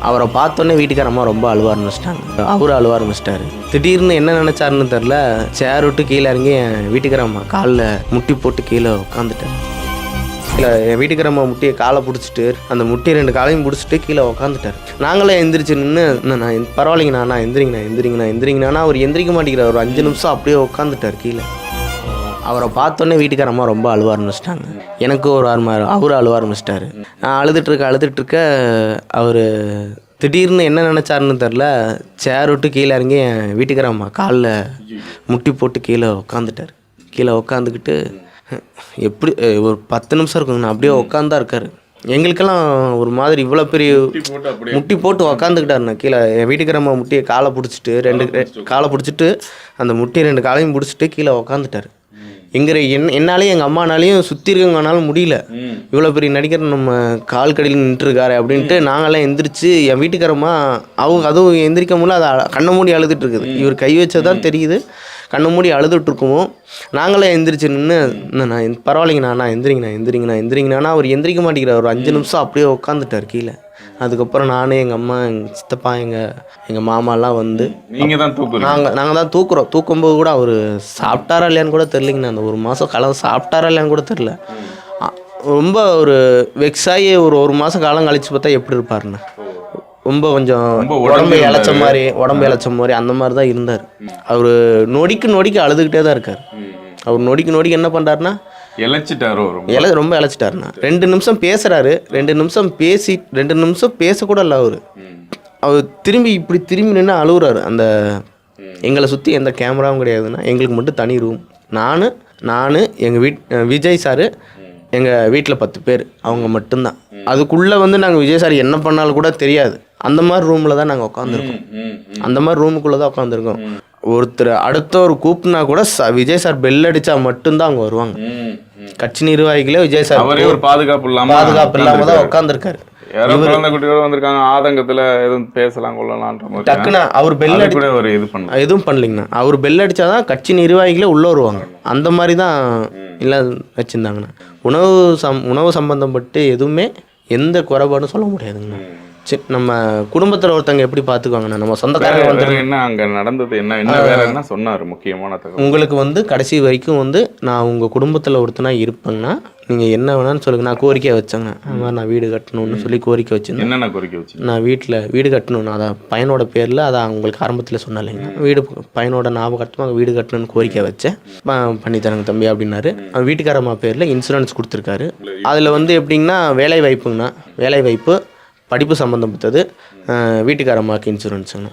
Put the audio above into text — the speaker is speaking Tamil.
அவரை பார்த்தோன்னே வீட்டுக்காரம்மா ரொம்ப அழுவ ஆரம்பிச்சிட்டாங்க. அவரும் அழுவ ஆரம்பிச்சிட்டாரு. திடீர்னு என்ன நினச்சாருன்னு தெரில, சேர் விட்டு கீழே இறங்கி என் வீட்டுக்காரம்மா காலில் முட்டி போட்டு கீழே உட்காந்துட்டார். இல்லை, என் வீட்டுக்காரம்மா முட்டியை காலை பிடிச்சிட்டு அந்த முட்டியை 2 காலையும் பிடிச்சிட்டு கீழே உட்காந்துட்டார். நாங்களே எந்திரிச்சு நின்று, நான் பரவாயில்லைங்கண்ணா எந்திரிங்கண்ணா அவர் எந்திரிக்க மாட்டேங்கிறார். ஒரு 5 நிமிஷம் அப்படியே உட்காந்துட்டார் கீழே. அவரை பார்த்தோன்னே வீட்டுக்காரம்மா ரொம்ப அழுவ ஆரம்பிச்சிட்டாங்க. எனக்கு ஒரு அவரும் அழுவ ஆரம்பிச்சிட்டாரு. நான் அழுதுட்டுருக்க அவர் திடீர்னு என்ன நினச்சாருன்னு தெரில, சேர் விட்டு கீழே இறங்கி என் வீட்டுக்காரம்மா காலில் முட்டி போட்டு கீழே உட்காந்துட்டார். கீழே உட்காந்துக்கிட்டு எப்படி ஒரு 10 நிமிஷம் இருக்குங்கண்ணா அப்படியே உட்காந்தா இருக்கார். எங்களுக்கெல்லாம் ஒரு மாதிரி இவ்வளோ பெரிய முட்டி போட்டு உக்காந்துக்கிட்டாருண்ணா கீழே. என் வீட்டுக்காரம்மா முட்டியை காலை பிடிச்சிட்டு 2 காலை பிடிச்சிட்டு அந்த முட்டியை 2 காலையும் பிடிச்சிட்டு கீழே உக்காந்துட்டார். என்னாலையும் எங்கள் அம்மானாலையும் சுற்றி இருக்கவங்கனாலும் முடியல. இவ்வளோ பெரிய நடிகர் நம்ம கால் கடியில் நின்றுருக்காரு அப்படின்ட்டு நாங்களாம் எந்திரிச்சு, என் வீட்டுக்காரம்மா அதுவும் எந்திரிக்க முடியல, அதை கண்ணை மூடி அழுதுட்டு இருக்குது. இவர் கை வச்சதான் தெரியுது, கண்ணை மூடி அழுதுட்டுருக்குவோம். நாங்களே எந்திரிச்சு நின்று, நான் பரவாயில்லைங்கண்ணா எந்திரிங்கண்ணா அவர் எந்திரிக்க மாட்டேங்கிறார். ஒரு 5 நிமிஷம் அப்படியே உட்காந்துட்டார் கீழே. அதுக்கப்புறம் நான், எங்கள் அம்மா, எங்கள் சித்தப்பா, எங்கள் மாமாலாம் வந்து நாங்கள் தான் தூக்குறோம். தூக்கும்போது கூட அவர் சாப்பிட்டாரா இல்லையான்னு கூட தெரிலிங்கண்ணா. அந்த 1 மாதம் காலம் சாப்பிட்டாரா இல்லையான்னு கூட தெரில. ரொம்ப ஒரு வெக்ஸாகி ஒரு மாதம் காலம் கழித்து பார்த்தா எப்படி இருப்பாருண்ணா, ரொம்ப கொஞ்சம் உடம்பு இழைச்ச மாதிரி அந்த மாதிரி தான் இருந்தார். அவர் நொடிக்கு அழுதுகிட்டே தான் இருக்கார். அவர் நொடிக்கு என்ன பண்ணுறாருன்னா ரொம்ப இழைச்சிட்டாருண்ணா. 2 நிமிஷம் பேசுகிறாரு. 2 நிமிஷம் பேசக்கூட இல்லை. அவர் திரும்பி நின்று அழுகுறாரு. அந்த எங்களை சுற்றி எந்த கேமராவும் கிடையாதுன்னா, எங்களுக்கு மட்டும் தனி ரூம். நான் எங்கள் விஜய் சார், எங்கள் வீட்டில் 10 பேர், அவங்க மட்டும்தான். அதுக்குள்ளே வந்து நாங்கள் விஜய் சார் என்ன பண்ணாலும் கூட தெரியாது. அந்த மாதிரி ரூமில் தான் நாங்கள் உட்காந்துருக்கோம். அந்த மாதிரி ரூமுக்குள்ளே தான் உட்காந்துருக்கோம். ஒருத்தர் அடுத்த ஒரு கூப்பினா கூட விஜய் சார் பெல் அடித்தா மட்டும்தான் அவங்க வருவாங்க. கட்சி நிர்வாகிகளே விஜய் சார் ஒரு பாதுகாப்பு இல்லாமல் தான் உட்காந்துருக்காரு. ஆதங்கத்தில் எதுவும் பேசலாம் கொள்ளலாம் டக்குன்னு அவர் பெல் அடிச்சு எதுவும் பண்ணலிங்கண்ணா. அவர் பெல் அடித்தாதான் கட்சி நிர்வாகிகளே உள்ளே வருவாங்க. அந்த மாதிரி தான் இல்லை வச்சுருந்தாங்கண்ணா. உணவு சம்பந்தப்பட்டு எதுவுமே எந்த குறைபாடும் சொல்ல முடியாதுங்கண்ணா. சரி, நம்ம குடும்பத்தில் ஒருத்தங்க எப்படி பார்த்துக்குவாங்கண்ணா, நம்ம சொந்தக்காரங்க வந்து என்ன அங்கே நடந்தது, என்ன வேற என்ன சொன்னார் முக்கியமான தகவல் உங்களுக்கு வந்து கடைசி வரைக்கும் வந்து, நான் உங்கள் குடும்பத்தில் ஒருத்தனா இருப்பேங்கன்னா நீங்கள் என்ன வேணான்னு சொல்லுங்கள். நான் கோரிக்கை வச்சேங்க. அது மாதிரி நான் வீடு கட்டணும்னு சொல்லி கோரிக்கை வச்சுருந்தேன். என்னென்ன கோரிக்கை வச்சு? நான் வீடு கட்டணும், அதான் பையனோட பேரில், அதான் உங்களுக்கு ஆரம்பத்தில் சொன்னாலைங்க, பையனோட ஞாபகமாக வீடு கட்டணும்னு கோரிக்கை வச்சேன். பண்ணித்தரங்க தம்பி அப்படின்னாரு. வீட்டுக்காரம்மா பேரில் இன்சூரன்ஸ் கொடுத்துருக்காரு. அதில் வந்து எப்படிங்கன்னா வேலை வாய்ப்பு, படிப்பு சம்மந்தப்பட்டது, வீட்டுக்காரம்மாவுக்கு இன்சூரன்ஸுங்கண்ணா.